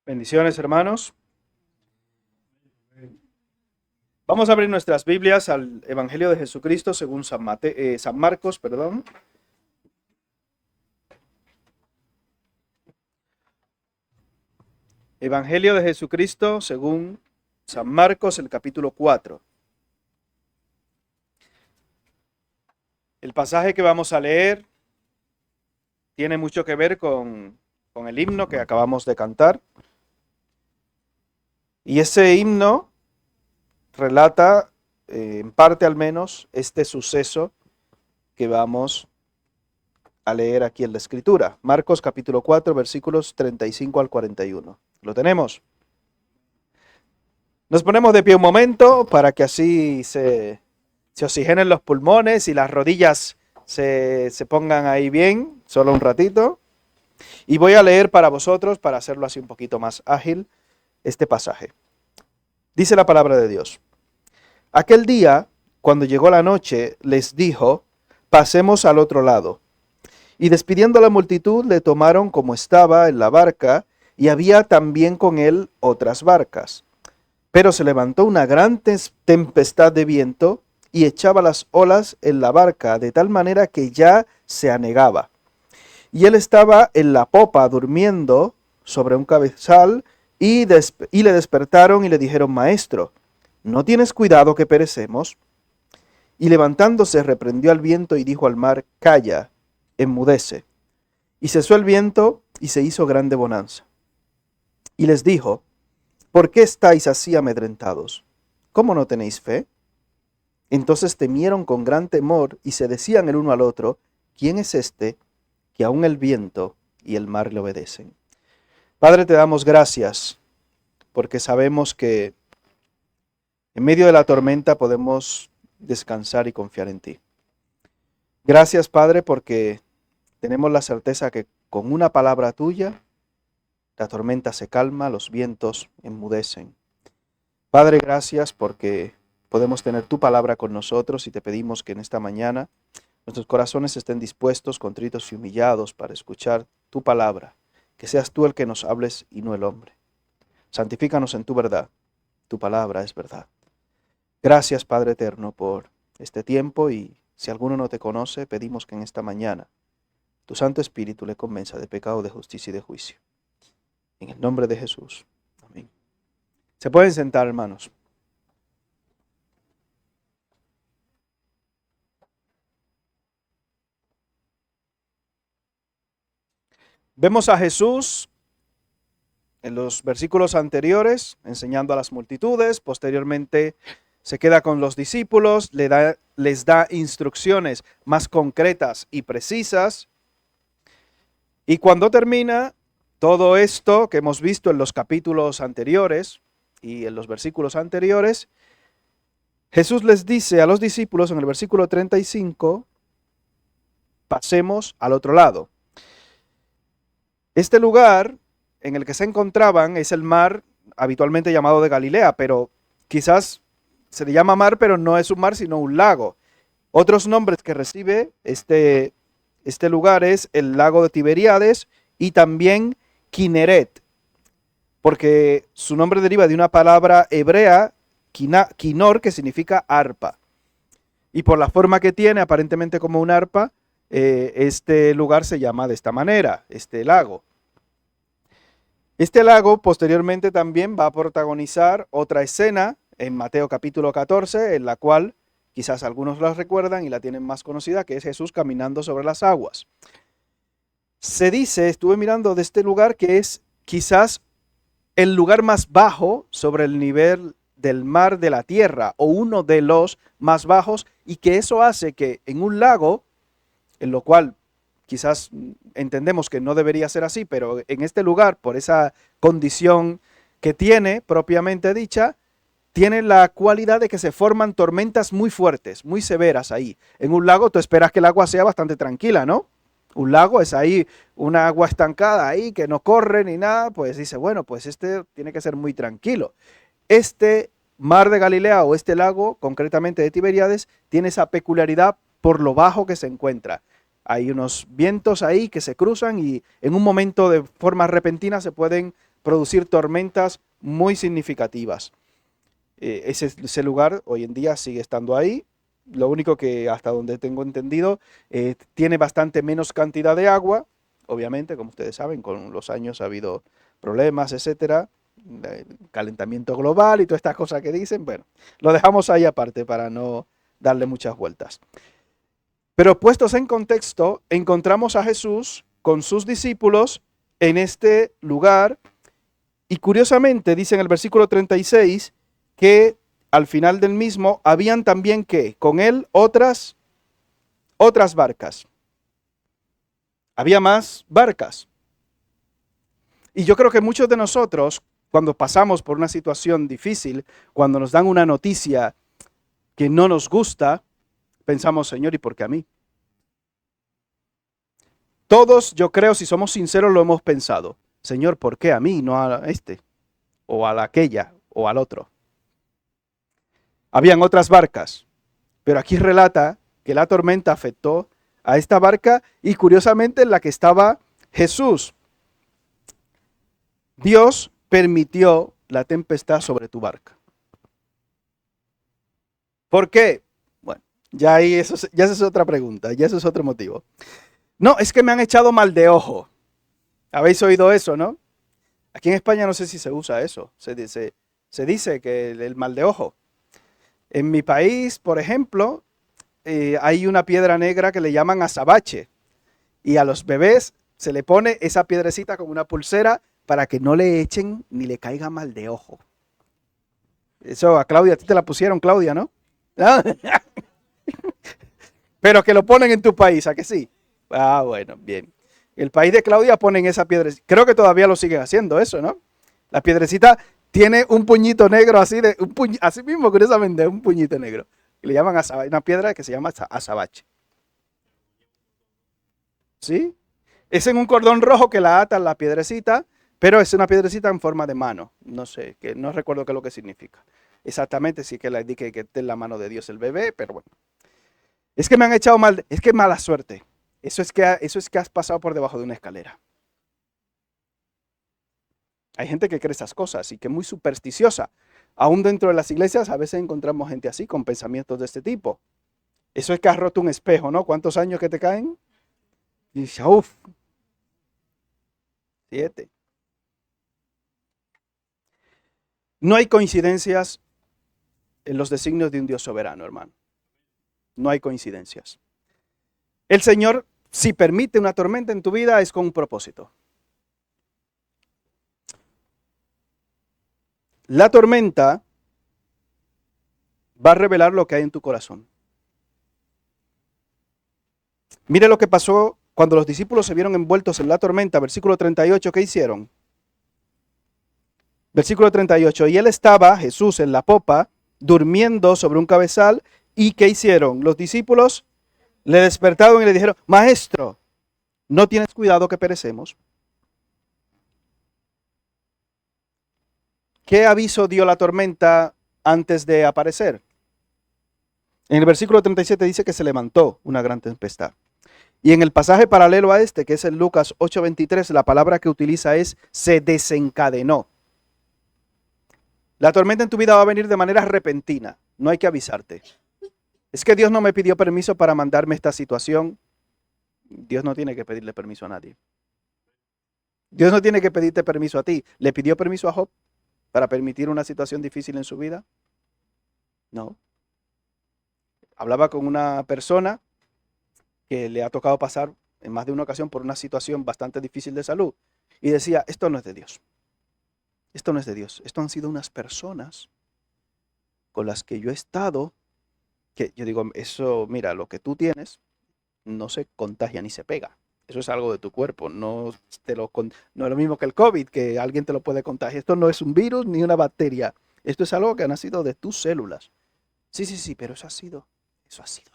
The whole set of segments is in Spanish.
Bendiciones, hermanos. Vamos a abrir nuestras Biblias al Evangelio de Jesucristo según San Marcos, perdón. Evangelio de Jesucristo según San Marcos, el capítulo 4. El pasaje que vamos a leer tiene mucho que ver con el himno que acabamos de cantar. Y ese himno relata, en parte al menos, este suceso que vamos a leer aquí en la Escritura. Marcos capítulo 4, versículos 35 al 41. ¿Lo tenemos? Nos ponemos de pie un momento para que así se oxigenen los pulmones y las rodillas se pongan ahí bien, solo un ratito. Y voy a leer para vosotros, para hacerlo así un poquito más ágil, este pasaje. Dice la palabra de Dios. Aquel día, cuando llegó la noche, les dijo, pasemos al otro lado. Y despidiendo a la multitud, le tomaron como estaba en la barca, y había también con él otras barcas. Pero se levantó una gran tempestad de viento, y echaba las olas en la barca, de tal manera que ya se anegaba. Y él estaba en la popa durmiendo sobre un cabezal, y le despertaron y le dijeron, Maestro, ¿no tienes cuidado que perecemos? Y levantándose reprendió al viento y dijo al mar, Calla, enmudece. Y cesó el viento y se hizo grande bonanza. Y les dijo, ¿por qué estáis así amedrentados? ¿Cómo no tenéis fe? Entonces temieron con gran temor y se decían el uno al otro, ¿quién es este que aun el viento y el mar le obedecen? Padre, te damos gracias porque sabemos que en medio de la tormenta podemos descansar y confiar en ti. Gracias, Padre, porque tenemos la certeza que con una palabra tuya la tormenta se calma, los vientos enmudecen. Padre, gracias porque podemos tener tu palabra con nosotros y te pedimos que en esta mañana nuestros corazones estén dispuestos, contritos y humillados para escuchar tu palabra. Que seas tú el que nos hables y no el hombre. Santifícanos en tu verdad. Tu palabra es verdad. Gracias, Padre eterno, por este tiempo y si alguno no te conoce, pedimos que en esta mañana tu Santo Espíritu le convenza de pecado, de justicia y de juicio. En el nombre de Jesús. Amén. Se pueden sentar, hermanos. Vemos a Jesús en los versículos anteriores enseñando a las multitudes, posteriormente se queda con los discípulos, les da instrucciones más concretas y precisas. Y cuando termina todo esto que hemos visto en los capítulos anteriores y en los versículos anteriores, Jesús les dice a los discípulos en el versículo 35, pasemos al otro lado. Este lugar en el que se encontraban es el mar habitualmente llamado de Galilea, pero quizás se le llama mar, pero no es un mar, sino un lago. Otros nombres que recibe este lugar es el lago de Tiberíades y también Kineret, porque su nombre deriva de una palabra hebrea, kinor, que significa arpa. Y por la forma que tiene, aparentemente como un arpa, este lugar se llama de esta manera, este lago. Este lago posteriormente también va a protagonizar otra escena en Mateo capítulo 14, en la cual quizás algunos la recuerdan y la tienen más conocida, que es Jesús caminando sobre las aguas. Se dice, estuve mirando de este lugar, que es quizás el lugar más bajo sobre el nivel del mar de la tierra, o uno de los más bajos, y que eso hace que en un lago, en lo cual quizás entendemos que no debería ser así, pero en este lugar, por esa condición que tiene propiamente dicha, tiene la cualidad de que se forman tormentas muy fuertes, muy severas ahí. En un lago tú esperas que el agua sea bastante tranquila, ¿no? Un lago es ahí una agua estancada ahí que no corre ni nada, pues dice, bueno, pues este tiene que ser muy tranquilo. Este mar de Galilea o este lago, concretamente de Tiberíades, tiene esa peculiaridad por lo bajo que se encuentra. Hay unos vientos ahí que se cruzan y en un momento de forma repentina se pueden producir tormentas muy significativas. Ese lugar hoy en día sigue estando ahí. Lo único que, hasta donde tengo entendido, tiene bastante menos cantidad de agua. Obviamente, como ustedes saben, con los años ha habido problemas, etcétera, calentamiento global y todas estas cosas que dicen. Bueno, lo dejamos ahí aparte para no darle muchas vueltas. Pero puestos en contexto, encontramos a Jesús con sus discípulos en este lugar y curiosamente dice en el versículo 36 que al final del mismo habían también que con él otras barcas. Había más barcas. Y yo creo que muchos de nosotros, cuando pasamos por una situación difícil, cuando nos dan una noticia que no nos gusta, pensamos, Señor, ¿y por qué a mí? Todos, yo creo, si somos sinceros, lo hemos pensado. Señor, ¿por qué a mí, no a este? O a la aquella, o al otro. Habían otras barcas, pero aquí relata que la tormenta afectó a esta barca y curiosamente en la que estaba Jesús. Dios permitió la tempestad sobre tu barca. ¿Por qué? Bueno, ya ahí ya esa es otra pregunta, ya eso es otro motivo. No, es que me han echado mal de ojo. ¿Habéis oído eso, no? Aquí en España no sé si se usa eso. Se dice que el mal de ojo. En mi país, por ejemplo, hay una piedra negra que le llaman azabache. Y a los bebés se le pone esa piedrecita como una pulsera para que no le echen ni le caiga mal de ojo. Eso a Claudia, a ti te la pusieron, Claudia, ¿no? Pero que lo ponen en tu país, ¿a que sí? Ah, bueno, bien. El país de Claudia ponen esa piedrecita. Creo que todavía lo siguen haciendo eso, ¿no? La piedrecita tiene un puñito negro así, así mismo, curiosamente, un puñito negro. Le llaman azabache, una piedra que se llama azabache. ¿Sí? Es en un cordón rojo que la atan la piedrecita, pero es una piedrecita en forma de mano. No sé, que no recuerdo qué es lo que significa. Exactamente, sí que la indique que esté en la mano de Dios el bebé, pero bueno. Es que me han echado mal, es que mala suerte. Eso es que has pasado por debajo de una escalera. Hay gente que cree esas cosas y que es muy supersticiosa. Aún dentro de las iglesias a veces encontramos gente así, con pensamientos de este tipo. Eso es que has roto un espejo, ¿no? ¿Cuántos años que te caen? Y dice, uff, 7. No hay coincidencias en los designios de un Dios soberano, hermano. No hay coincidencias. El Señor, si permite una tormenta en tu vida, es con un propósito. La tormenta va a revelar lo que hay en tu corazón. Mire lo que pasó cuando los discípulos se vieron envueltos en la tormenta. Versículo 38, ¿qué hicieron? Versículo 38, y él estaba, Jesús, en la popa, durmiendo sobre un cabezal. ¿Y qué hicieron? Los discípulos le despertaron y le dijeron, Maestro, ¿no tienes cuidado que perecemos? ¿Qué aviso dio la tormenta antes de aparecer? En el versículo 37 dice que se levantó una gran tempestad. Y en el pasaje paralelo a este, que es en Lucas 8:23, la palabra que utiliza es se desencadenó. La tormenta en tu vida va a venir de manera repentina. No hay que avisarte. Es que Dios no me pidió permiso para mandarme esta situación. Dios no tiene que pedirle permiso a nadie. Dios no tiene que pedirte permiso a ti. ¿Le pidió permiso a Job para permitir una situación difícil en su vida? No. Hablaba con una persona que le ha tocado pasar en más de una ocasión por una situación bastante difícil de salud y decía, esto no es de Dios. Esto no es de Dios. Esto han sido unas personas con las que yo he estado, que yo digo, eso, mira, lo que tú tienes no se contagia ni se pega. Eso es algo de tu cuerpo, no es lo mismo que el COVID, que alguien te lo puede contagiar. Esto no es un virus ni una bacteria. Esto es algo que ha nacido de tus células. Sí, pero eso ha sido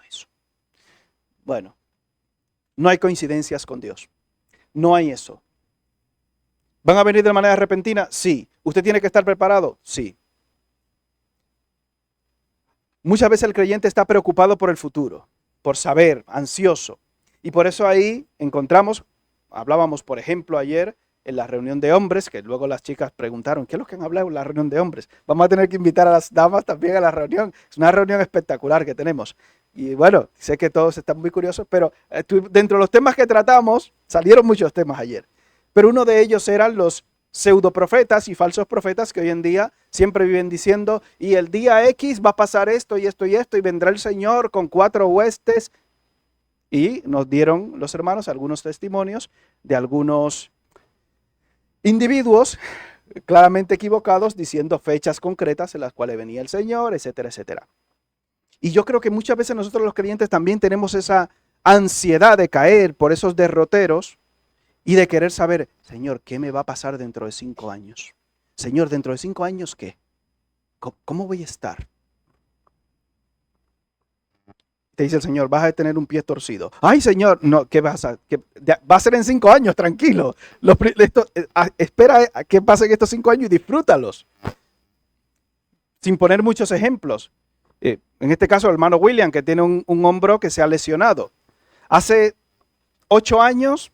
eso. Bueno, no hay coincidencias con Dios. No hay eso. ¿Van a venir de manera repentina? Sí. ¿Usted tiene que estar preparado? Sí. Muchas veces el creyente está preocupado por el futuro, por saber, ansioso. Y por eso ahí hablábamos, por ejemplo, ayer, en la reunión de hombres, que luego las chicas preguntaron, ¿qué es lo que han hablado en la reunión de hombres? Vamos a tener que invitar a las damas también a la reunión. Es una reunión espectacular que tenemos. Y bueno, sé que todos están muy curiosos, pero dentro de los temas que tratamos, salieron muchos temas ayer. Pero uno de ellos eran los pseudoprofetas y falsos profetas que hoy en día siempre viven diciendo, y el día X va a pasar esto y esto y esto, y vendrá el Señor con 4 huestes. Y nos dieron los hermanos algunos testimonios de algunos individuos claramente equivocados diciendo fechas concretas en las cuales venía el Señor, etcétera, etcétera. Y yo creo que muchas veces nosotros los creyentes también tenemos esa ansiedad de caer por esos derroteros y de querer saber, Señor, ¿qué me va a pasar dentro de 5 años? Señor, ¿dentro de 5 años qué? ¿Cómo voy a estar? Te dice el Señor, vas a tener un pie torcido. Ay, Señor, no, ¿qué vas a? Va a ser en 5 años, tranquilo. Espera a que pasen estos 5 años y disfrútalos. Sin poner muchos ejemplos. En este caso, el hermano William, que tiene un hombro que se ha lesionado. Hace 8 años,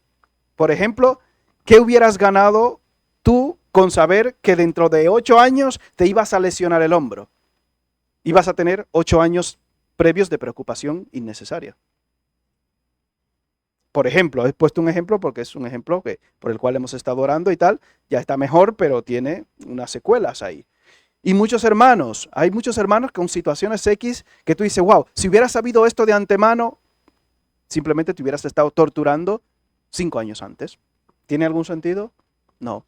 por ejemplo, ¿qué hubieras ganado tú con saber que dentro de 8 años te ibas a lesionar el hombro? Ibas a tener 8 años previos de preocupación innecesaria. Por ejemplo, he puesto un ejemplo porque es un ejemplo por el cual hemos estado orando y tal. Ya está mejor, pero tiene unas secuelas ahí. Y hay muchos hermanos con situaciones X que tú dices, wow, si hubieras sabido esto de antemano, simplemente te hubieras estado torturando 5 años antes. ¿Tiene algún sentido? No.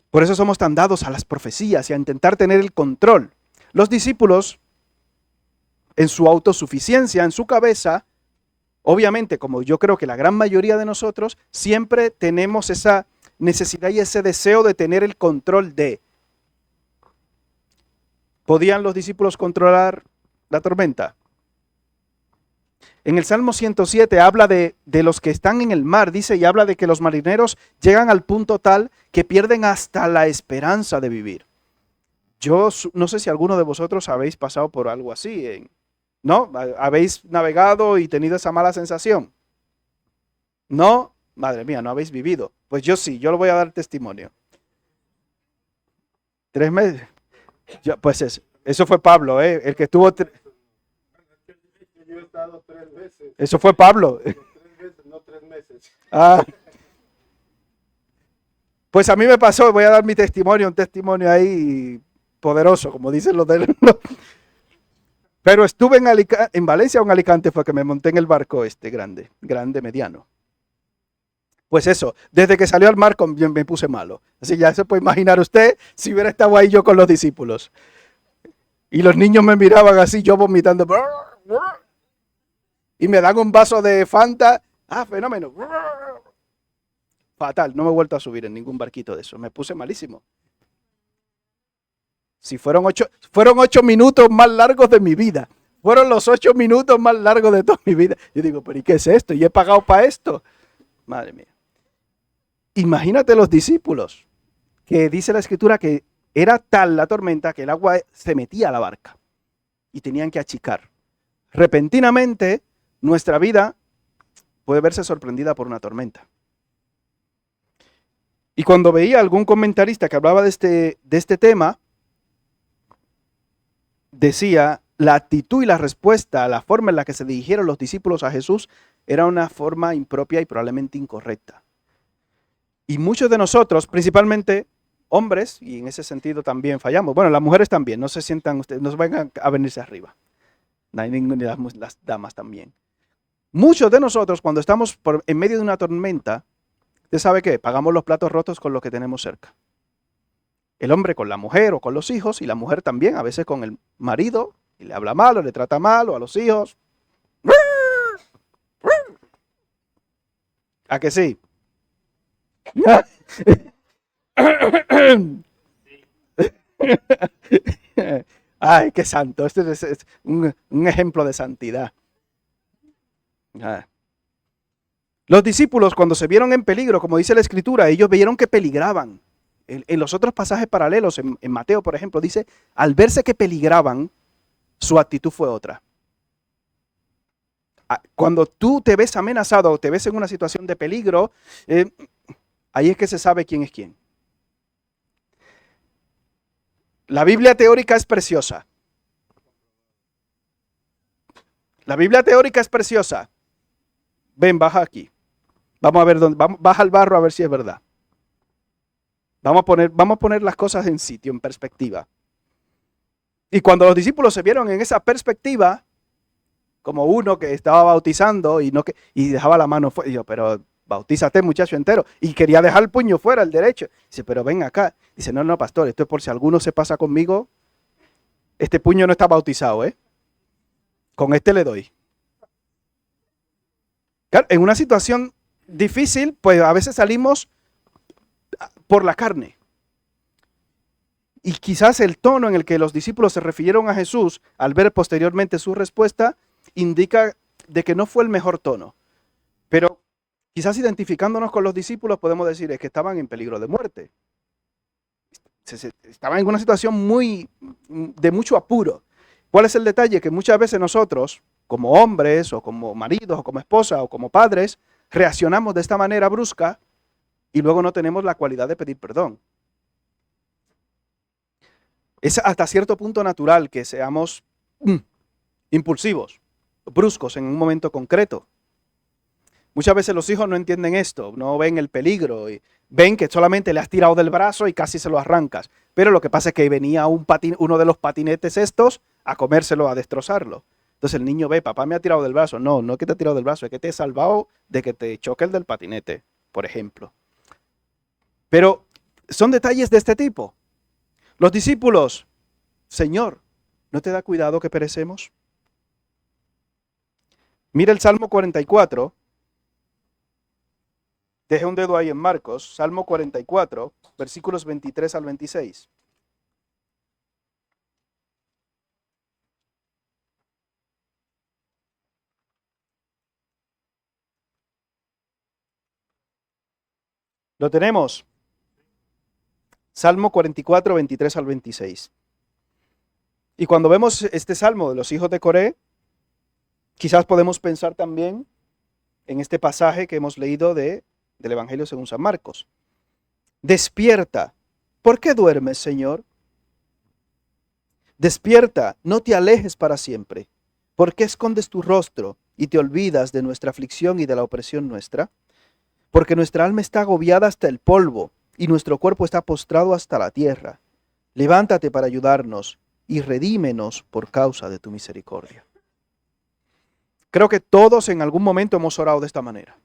Por eso somos tan dados a las profecías y a intentar tener el control. Los discípulos, en su autosuficiencia, en su cabeza, obviamente, como yo creo que la gran mayoría de nosotros, siempre tenemos esa necesidad y ese deseo de tener el control de. ¿Podían los discípulos controlar la tormenta? En el Salmo 107 habla de los que están en el mar, dice, y habla de que los marineros llegan al punto tal que pierden hasta la esperanza de vivir. Yo no sé si alguno de vosotros habéis pasado por algo así, ¿no? ¿Habéis navegado y tenido esa mala sensación? ¿No? Madre mía, no habéis vivido. Pues yo sí, yo lo voy a dar testimonio. 3 meses. Pues eso fue Pablo, el que estuvo... Yo he estado 3 veces. Eso fue Pablo. 3 veces, no 3 meses. Ah. Pues a mí me pasó, voy a dar mi testimonio, un testimonio ahí poderoso, como dicen los de... Pero estuve en Valencia o en Alicante fue que me monté en el barco grande, mediano. Pues eso, desde que salió al mar me puse malo. Así ya se puede imaginar usted si hubiera estado ahí yo con los discípulos. Y los niños me miraban así, yo vomitando. Y me dan un vaso de Fanta. Ah, fenómeno. Fatal, no me he vuelto a subir en ningún barquito de eso. Me puse malísimo. Si fueron 8 minutos más largos de mi vida. Fueron los 8 minutos más largos de toda mi vida. Yo digo, pero ¿y qué es esto? ¿Y he pagado para esto? Madre mía. Imagínate los discípulos, que dice la Escritura que era tal la tormenta que el agua se metía a la barca y tenían que achicar. Repentinamente, nuestra vida puede verse sorprendida por una tormenta. Y cuando veía algún comentarista que hablaba de este tema, decía, la actitud y la respuesta, la forma en la que se dirigieron los discípulos a Jesús, era una forma impropia y probablemente incorrecta. Y muchos de nosotros, principalmente hombres, y en ese sentido también fallamos. Bueno, las mujeres también, no se sientan ustedes, no vengan a venirse arriba. Las damas también. Muchos de nosotros, cuando estamos en medio de una tormenta, ¿usted sabe qué? Pagamos los platos rotos con lo que tenemos cerca. El hombre con la mujer o con los hijos, y la mujer también, a veces con el marido, y le habla mal o le trata mal, o a los hijos. ¿A que sí? Ay, qué santo. Este es un ejemplo de santidad. Los discípulos, cuando se vieron en peligro, como dice la Escritura, ellos vieron que peligraban. En los otros pasajes paralelos, en Mateo, por ejemplo, dice, al verse que peligraban, su actitud fue otra. Cuando tú te ves amenazado o te ves en una situación de peligro, ahí es que se sabe quién es quién. La Biblia teórica es preciosa. La Biblia teórica es preciosa. Ven, baja aquí. Vamos a ver dónde, baja al barro a ver si es verdad. Vamos a poner las cosas en sitio, en perspectiva. Y cuando los discípulos se vieron en esa perspectiva, como uno que estaba bautizando y dejaba la mano fuera, y yo, pero bautízate, muchacho entero. Y quería dejar el puño fuera, el derecho. Dice, pero ven acá. Dice, no, pastor, esto es por si alguno se pasa conmigo. Este puño no está bautizado, ¿eh? Con este le doy. Claro, en una situación difícil, pues a veces salimos por la carne. Y quizás el tono en el que los discípulos se refirieron a Jesús al ver posteriormente su respuesta indica de que no fue el mejor tono. Pero quizás identificándonos con los discípulos podemos decir es que estaban en peligro de muerte. Estaban en una situación de mucho apuro. ¿Cuál es el detalle? Que muchas veces nosotros, como hombres o como maridos o como esposas o como padres, reaccionamos de esta manera brusca y luego no tenemos la cualidad de pedir perdón. Es hasta cierto punto natural que seamos impulsivos, bruscos en un momento concreto. Muchas veces los hijos no entienden esto, no ven el peligro y ven que solamente le has tirado del brazo y casi se lo arrancas. Pero lo que pasa es que venía uno de los patinetes estos a comérselo, a destrozarlo. Entonces el niño ve, papá me ha tirado del brazo. No, no es que te ha tirado del brazo, es que te he salvado de que te choque el del patinete, por ejemplo. Pero son detalles de este tipo. Los discípulos, Señor, ¿no te da cuidado que perecemos? Mira el Salmo 44. Deje un dedo ahí en Marcos, Salmo 44, versículos 23 al 26. Lo tenemos. Salmo 44, 23 al 26. Y cuando vemos este salmo de los hijos de Coré, quizás podemos pensar también en este pasaje que hemos leído del Evangelio según San Marcos. Despierta. ¿Por qué duermes, Señor? Despierta, no te alejes para siempre. ¿Por qué escondes tu rostro y te olvidas de nuestra aflicción y de la opresión nuestra? Porque nuestra alma está agobiada hasta el polvo y nuestro cuerpo está postrado hasta la tierra. Levántate para ayudarnos y redímenos por causa de tu misericordia. Creo que todos en algún momento hemos orado de esta manera.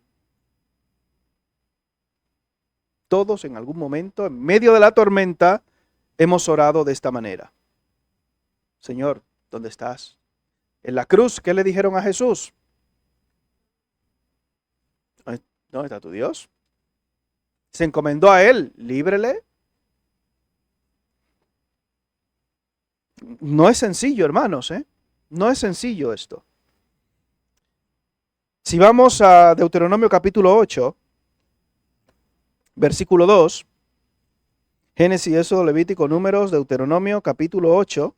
Todos en algún momento, en medio de la tormenta, hemos orado de esta manera. Señor, ¿dónde estás? En la cruz, ¿qué le dijeron a Jesús? ¿Dónde está tu Dios? Se encomendó a él, líbrele. No es sencillo, hermanos, ¿eh? No es sencillo esto. Si vamos a Deuteronomio capítulo 8, versículo 2, Génesis, Éxodo, Levítico, Números, Deuteronomio capítulo 8.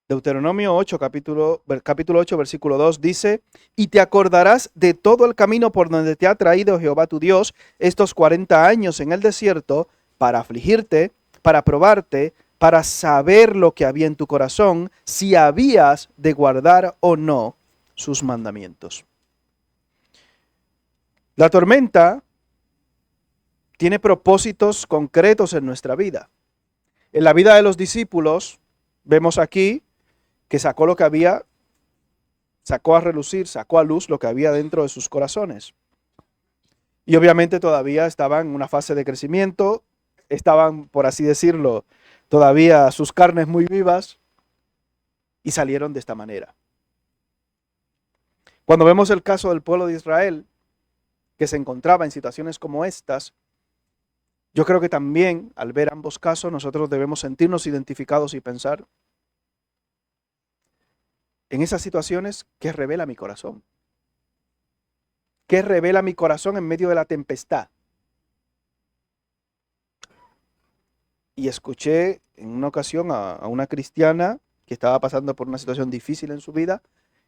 Deuteronomio 8, capítulo 8, versículo 2 dice, y te acordarás de todo el camino por donde te ha traído Jehová tu Dios estos 40 años en el desierto para afligirte, para probarte, para saber lo que había en tu corazón, si habías de guardar o no sus mandamientos. La tormenta tiene propósitos concretos en nuestra vida. En la vida de los discípulos, vemos aquí que sacó lo que había, sacó a relucir, sacó a luz lo que había dentro de sus corazones. Y obviamente todavía estaban en una fase de crecimiento, estaban, por así decirlo, todavía sus carnes muy vivas y salieron de esta manera. Cuando vemos el caso del pueblo de Israel, que se encontraba en situaciones como estas, Yo creo que también al ver ambos casos nosotros debemos sentirnos identificados y pensar en esas situaciones, ¿qué revela mi corazón? ¿Qué revela mi corazón en medio de la tempestad? Y escuché en una ocasión a una cristiana que estaba pasando por una situación difícil en su vida.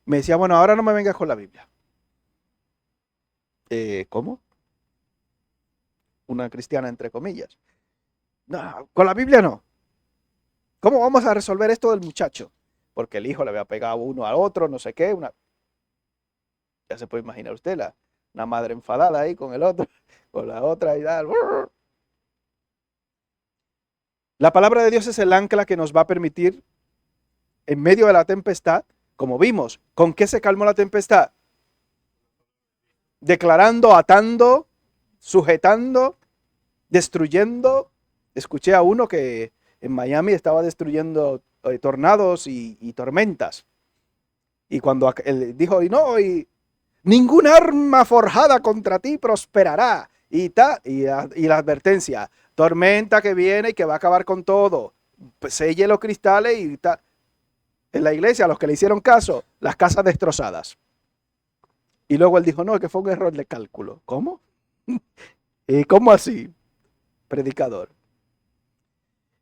Me decía, bueno, ahora no me vengas con la Biblia. ¿Cómo? Una cristiana entre comillas. No, con la Biblia no. ¿Cómo vamos a resolver esto del muchacho? Porque el hijo le había pegado uno al otro, no sé qué. Ya se puede imaginar usted, una madre enfadada ahí con el otro, con la otra y tal. La palabra de Dios es el ancla que nos va a permitir, en medio de la tempestad, como vimos, ¿con qué se calmó la tempestad? Declarando, atando, sujetando, destruyendo. Escuché a uno que en Miami estaba destruyendo tornados y tormentas. Y cuando él dijo, y no, y ningún arma forjada contra ti prosperará. Y la advertencia, tormenta que viene y que va a acabar con todo. Pues selle los cristales y tal. En la iglesia, a los que le hicieron caso, las casas destrozadas. Y luego él dijo, no, que fue un error de cálculo. ¿Cómo? ¿Y cómo así? Predicador.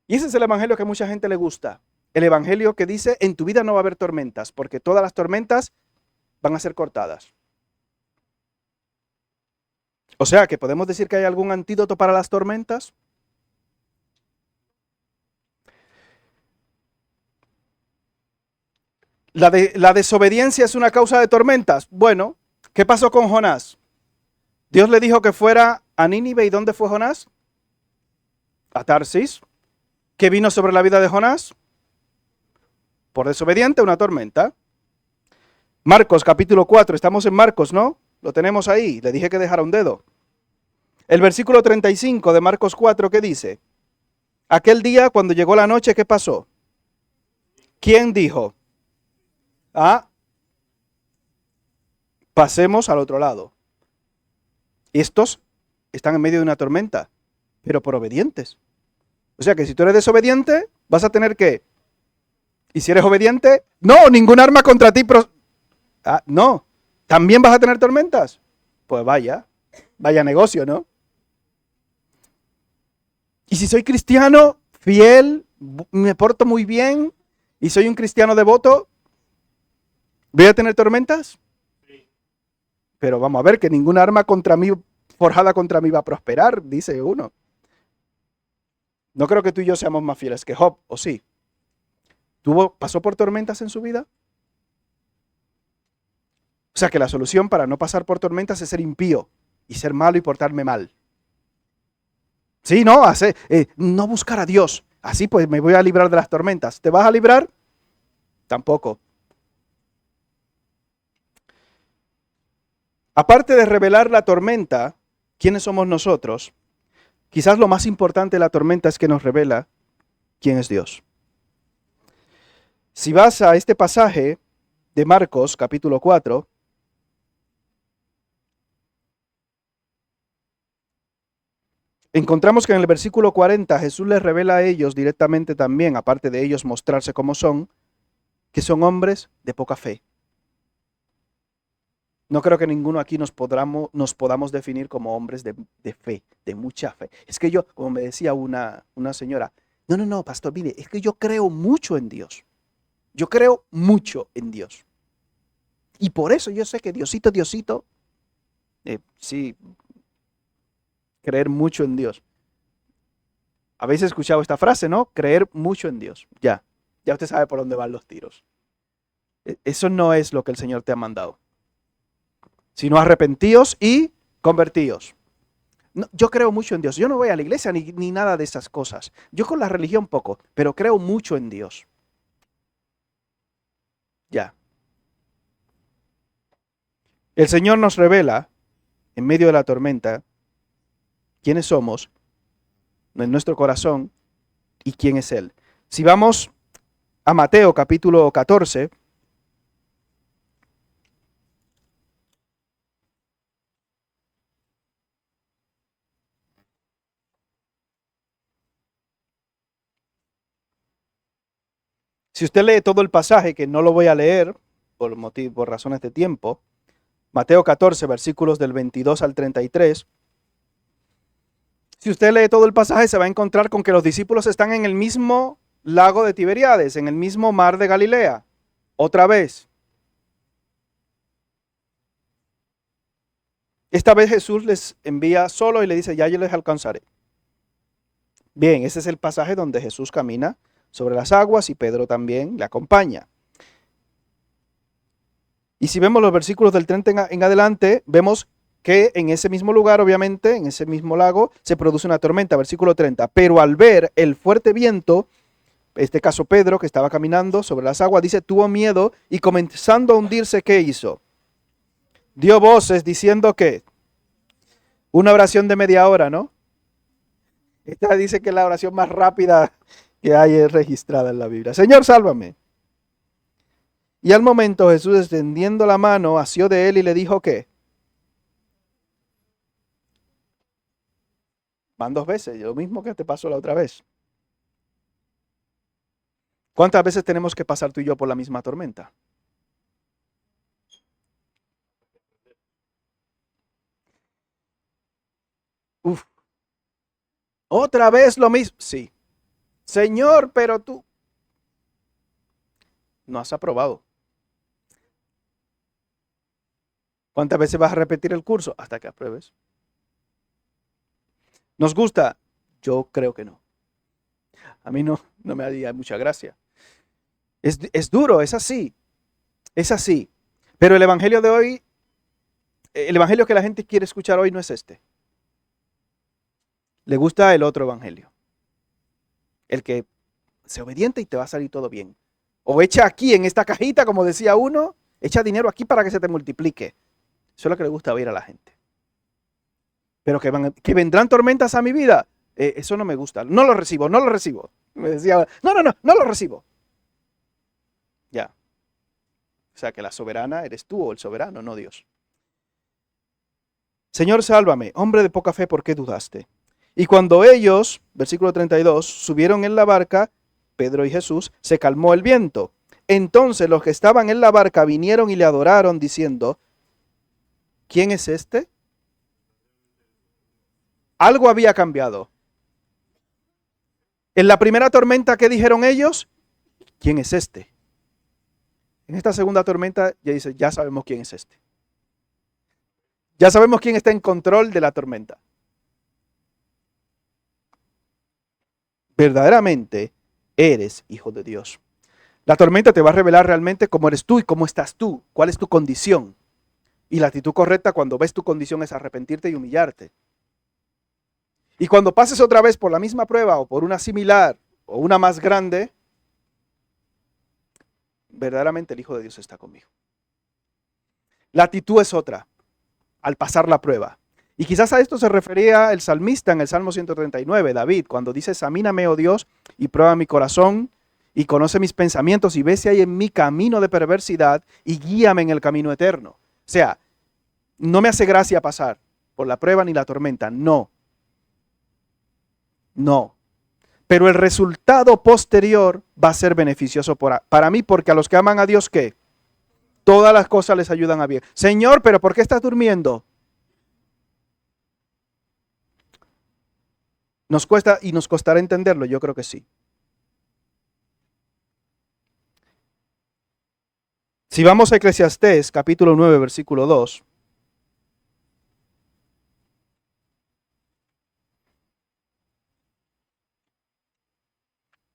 Y ese es el evangelio que a mucha gente le gusta. El evangelio que dice, en tu vida no va a haber tormentas, porque todas las tormentas van a ser cortadas. O sea, que podemos decir que hay algún antídoto para las tormentas. La desobediencia es una causa de tormentas. Bueno, ¿qué pasó con Jonás? Dios le dijo que fuera a Nínive. ¿Y dónde fue Jonás? A Tarsis. ¿Qué vino sobre la vida de Jonás? Por desobediente, una tormenta. Marcos capítulo 4. Estamos en Marcos, ¿no? Lo tenemos ahí. Le dije que dejara un dedo. El versículo 35 de Marcos 4, ¿qué dice? Aquel día, cuando llegó la noche, ¿qué pasó? ¿Quién dijo? Ah, pasemos al otro lado. Estos están en medio de una tormenta, pero por obedientes. O sea que si tú eres desobediente, vas a tener que... Y si eres obediente, no, ningún arma contra ti. No, ¿también vas a tener tormentas? Pues vaya negocio, ¿no? Y si soy cristiano, fiel, me porto muy bien y soy un cristiano devoto, ¿voy a tener tormentas? Pero vamos a ver que ningún arma contra mí, forjada contra mí va a prosperar, dice uno. No creo que tú y yo seamos más fieles que Job, ¿o sí? ¿Pasó por tormentas en su vida? O sea que la solución para no pasar por tormentas es ser impío y ser malo y portarme mal. Sí, no, no buscar a Dios. Así pues me voy a librar de las tormentas. ¿Te vas a librar? Tampoco. Aparte de revelar la tormenta, ¿quiénes somos nosotros? Quizás lo más importante de la tormenta es que nos revela quién es Dios. Si vas a este pasaje de Marcos, capítulo 4, encontramos que en el versículo 40 Jesús les revela a ellos directamente también, aparte de ellos mostrarse como son, que son hombres de poca fe. No creo que ninguno aquí nos podamos definir como hombres de fe, de mucha fe. Es que yo, como me decía una señora, no, pastor, mire, es que yo creo mucho en Dios. Yo creo mucho en Dios. Y por eso yo sé que Diosito, sí, creer mucho en Dios. Habéis escuchado esta frase, ¿no? Creer mucho en Dios. Ya usted sabe por dónde van los tiros. Eso no es lo que el Señor te ha mandado. Sino arrepentíos y convertíos. No, yo creo mucho en Dios. Yo no voy a la iglesia ni nada de esas cosas. Yo con la religión poco, pero creo mucho en Dios. Ya. El Señor nos revela, en medio de la tormenta, quiénes somos, en nuestro corazón, y quién es Él. Si vamos a Mateo capítulo 14, Si usted lee todo el pasaje, que no lo voy a leer por razones de tiempo, Mateo 14, versículos del 22 al 33, si usted lee todo el pasaje se va a encontrar con que los discípulos están en el mismo lago de Tiberíades, en el mismo mar de Galilea, otra vez. Esta vez Jesús les envía solo y le dice, ya yo les alcanzaré. Bien, ese es el pasaje donde Jesús camina sobre las aguas y Pedro también le acompaña. Y si vemos los versículos del 30 en adelante, vemos que en ese mismo lugar, obviamente, en ese mismo lago, se produce una tormenta. Versículo 30. Pero al ver el fuerte viento, en este caso Pedro, que estaba caminando sobre las aguas, dice, tuvo miedo y comenzando a hundirse, ¿qué hizo? Dio voces diciendo que una oración de media hora, ¿no? Esta dice que es la oración más rápida que hay registrada en la Biblia. Señor, sálvame. Y al momento Jesús, extendiendo la mano, asió de él y le dijo, ¿qué? Van 2 veces, lo mismo que te pasó la otra vez. ¿Cuántas veces tenemos que pasar tú y yo por la misma tormenta? Uf. ¿Otra vez lo mismo? Sí. Señor, pero tú no has aprobado. ¿Cuántas veces vas a repetir el curso? Hasta que apruebes. ¿Nos gusta? Yo creo que no. A mí no me haría mucha gracia. Es duro, es así. Es así. Pero el evangelio de hoy, el evangelio que la gente quiere escuchar hoy no es este. Le gusta el otro evangelio. El que sea obediente y te va a salir todo bien. O echa aquí en esta cajita, como decía uno, echa dinero aquí para que se te multiplique. Eso es lo que le gusta oír a la gente. Pero que vendrán tormentas a mi vida, eso no me gusta. No lo recibo, no lo recibo. Me decía, no lo recibo. Ya. O sea que la soberana eres tú o el soberano, no Dios. Señor, sálvame, hombre de poca fe, ¿por qué dudaste? Y cuando ellos, versículo 32, subieron en la barca, Pedro y Jesús, se calmó el viento. Entonces los que estaban en la barca vinieron y le adoraron diciendo, ¿quién es este? Algo había cambiado. En la primera tormenta, ¿qué dijeron ellos? ¿Quién es este? En esta segunda tormenta ya dice, ya sabemos quién es este. Ya sabemos quién está en control de la tormenta. Verdaderamente eres hijo de Dios. La tormenta te va a revelar realmente cómo eres tú y cómo estás tú, cuál es tu condición. Y la actitud correcta cuando ves tu condición es arrepentirte y humillarte. Y cuando pases otra vez por la misma prueba o por una similar o una más grande, verdaderamente el Hijo de Dios está conmigo. La actitud es otra al pasar la prueba. Y quizás a esto se refería el salmista en el Salmo 139, David, cuando dice, examíname, oh Dios, y prueba mi corazón, y conoce mis pensamientos, y ve si hay en mí camino de perversidad, y guíame en el camino eterno. O sea, no me hace gracia pasar por la prueba ni la tormenta, no. No. Pero el resultado posterior va a ser beneficioso para mí, porque a los que aman a Dios, ¿qué? Todas las cosas les ayudan a bien. Señor, ¿pero por qué estás durmiendo? ¿Nos cuesta y nos costará entenderlo? Yo creo que sí. Si vamos a Eclesiastés, capítulo 9, versículo 2.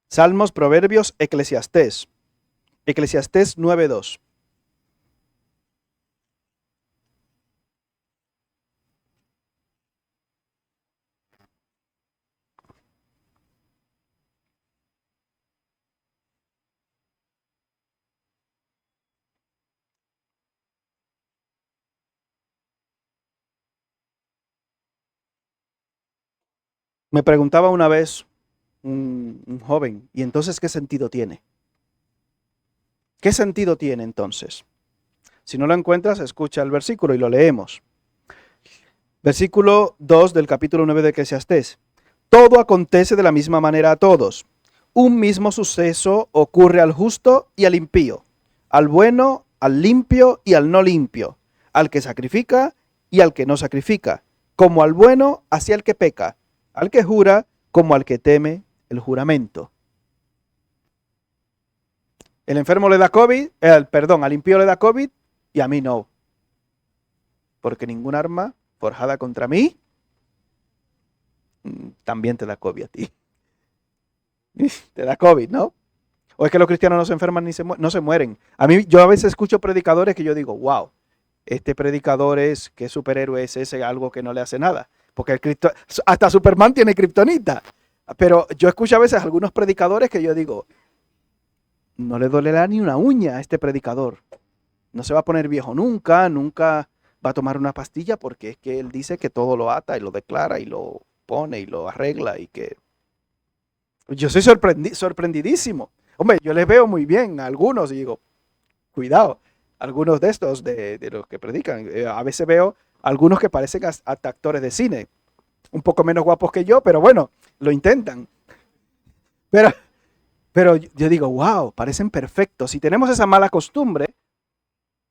Salmos, Proverbios, Eclesiastés. Eclesiastés 9:2. Me preguntaba una vez un joven, ¿y entonces qué sentido tiene? ¿Qué sentido tiene entonces? Si no lo encuentras, escucha el versículo y lo leemos. Versículo 2 del capítulo 9 de Eclesiastés. Todo acontece de la misma manera a todos. un mismo suceso ocurre al justo y al impío, al bueno, al limpio y al no limpio, al que sacrifica y al que no sacrifica, como al bueno, hacia el que peca, al que jura, como al que teme el juramento. El enfermo le da COVID, al impío le da COVID y a mí no. Porque ningún arma forjada contra mí también te da COVID a ti. Te da COVID, ¿no? O es que los cristianos no se enferman ni no se mueren. Yo a veces escucho predicadores que yo digo, wow, este predicador qué superhéroe es ese, algo que no le hace nada. Porque hasta Superman tiene kriptonita. Pero yo escucho a veces algunos predicadores que yo digo, no le dolerá ni una uña a este predicador. No se va a poner viejo nunca va a tomar una pastilla porque es que él dice que todo lo ata y lo declara y lo pone y lo arregla y que... Yo soy sorprendidísimo. Hombre, yo les veo muy bien a algunos y digo, cuidado, algunos de estos, de los que predican, a veces veo algunos que parecen hasta actores de cine, un poco menos guapos que yo, pero bueno, lo intentan. Pero yo digo, wow, parecen perfectos. Si tenemos esa mala costumbre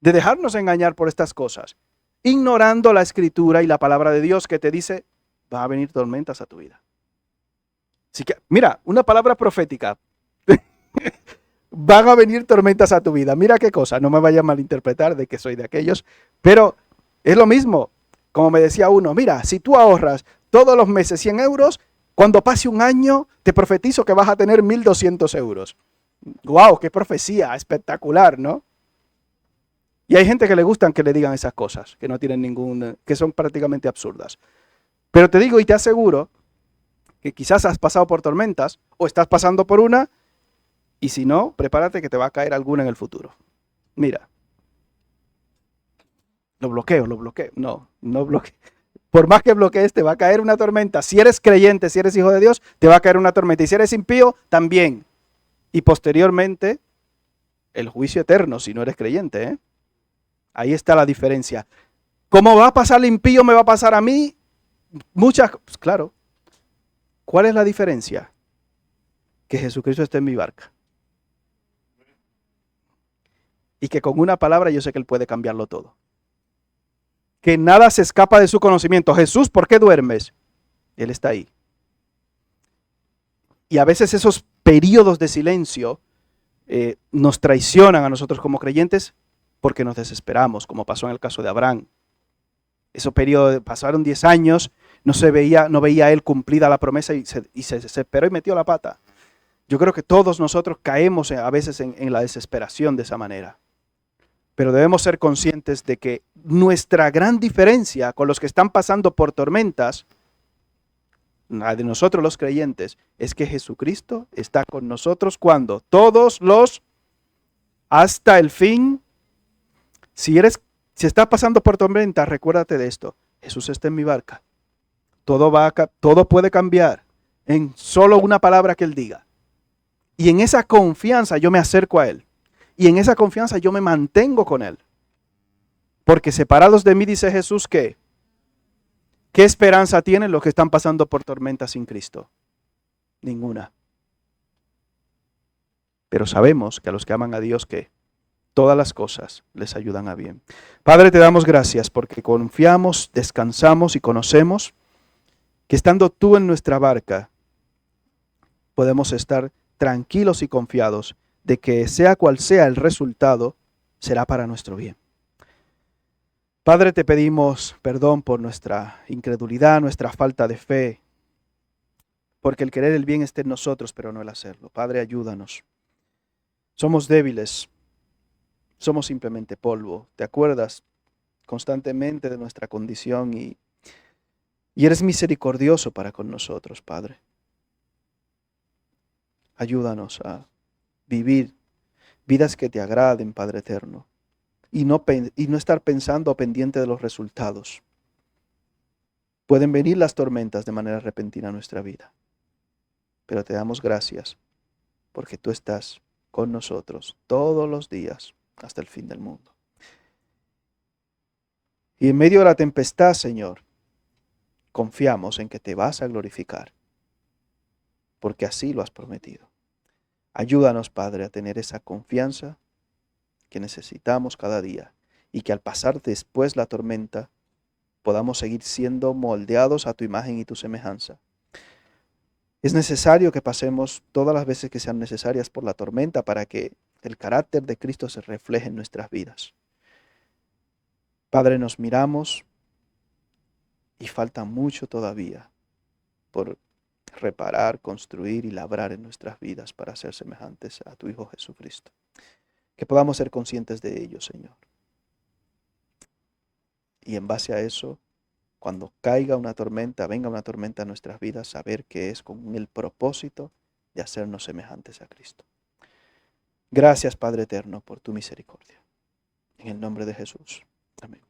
de dejarnos engañar por estas cosas, ignorando la escritura y la palabra de Dios que te dice, va a venir tormentas a tu vida. Así que, mira, una palabra profética. Van a venir tormentas a tu vida. Mira qué cosa, no me vaya a malinterpretar de que soy de aquellos, pero es lo mismo. Como me decía uno, mira, si tú ahorras todos los meses 100 euros, cuando pase un año, te profetizo que vas a tener 1.200 euros. ¡Wow! ¡Qué profecía! Espectacular, ¿no? Y hay gente que le gustan que le digan esas cosas, que no tienen que son prácticamente absurdas. Pero te digo y te aseguro que quizás has pasado por tormentas o estás pasando por una, y si no, prepárate que te va a caer alguna en el futuro. Mira. Lo bloqueo. No bloqueo. Por más que bloquees, te va a caer una tormenta. Si eres creyente, si eres hijo de Dios, te va a caer una tormenta. Y si eres impío, también. Y posteriormente, el juicio eterno, si no eres creyente, ¿eh? Ahí está la diferencia. ¿Cómo va a pasar el impío, me va a pasar a mí? Pues claro. ¿Cuál es la diferencia? Que Jesucristo esté en mi barca. Y que con una palabra yo sé que Él puede cambiarlo todo. Que nada se escapa de su conocimiento. Jesús, ¿por qué duermes? Él está ahí. Y a veces esos periodos de silencio nos traicionan a nosotros como creyentes porque nos desesperamos, como pasó en el caso de Abraham. Esos periodos, pasaron 10 años, no veía él cumplida la promesa y se desesperó y metió la pata. Yo creo que todos nosotros caemos a veces en la desesperación de esa manera. Pero debemos ser conscientes de que nuestra gran diferencia con los que están pasando por tormentas, la de nosotros los creyentes, es que Jesucristo está con nosotros cuando hasta el fin. Si estás pasando por tormenta, recuérdate de esto. Jesús está en mi barca. Todo puede cambiar en solo una palabra que Él diga. Y en esa confianza yo me acerco a Él. Y en esa confianza yo me mantengo con Él. Porque separados de mí, dice Jesús, ¿qué esperanza tienen los que están pasando por tormentas sin Cristo? Ninguna. Pero sabemos que a los que aman a Dios, ¿qué? Todas las cosas les ayudan a bien. Padre, te damos gracias porque confiamos, descansamos y conocemos que estando tú en nuestra barca, podemos estar tranquilos y confiados de que sea cual sea el resultado, será para nuestro bien. Padre, te pedimos perdón por nuestra incredulidad, nuestra falta de fe, porque el querer el bien está en nosotros, pero no el hacerlo. Padre, ayúdanos. Somos débiles, somos simplemente polvo. ¿Te acuerdas constantemente de nuestra condición y eres misericordioso para con nosotros, Padre? Ayúdanos a vivir vidas que te agraden, Padre eterno, y no estar pensando o pendiente de los resultados. Pueden venir las tormentas de manera repentina a nuestra vida, pero te damos gracias porque tú estás con nosotros todos los días hasta el fin del mundo. Y en medio de la tempestad, Señor, confiamos en que te vas a glorificar, porque así lo has prometido. Ayúdanos, Padre, a tener esa confianza que necesitamos cada día y que al pasar después la tormenta podamos seguir siendo moldeados a tu imagen y tu semejanza. Es necesario que pasemos todas las veces que sean necesarias por la tormenta para que el carácter de Cristo se refleje en nuestras vidas. Padre, nos miramos y falta mucho todavía por reparar, construir y labrar en nuestras vidas para ser semejantes a tu Hijo Jesucristo. Que podamos ser conscientes de ello, Señor. Y en base a eso, cuando caiga una tormenta, venga una tormenta a nuestras vidas, saber que es con el propósito de hacernos semejantes a Cristo. Gracias, Padre eterno, por tu misericordia. En el nombre de Jesús. Amén.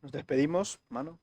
Nos despedimos, hermano.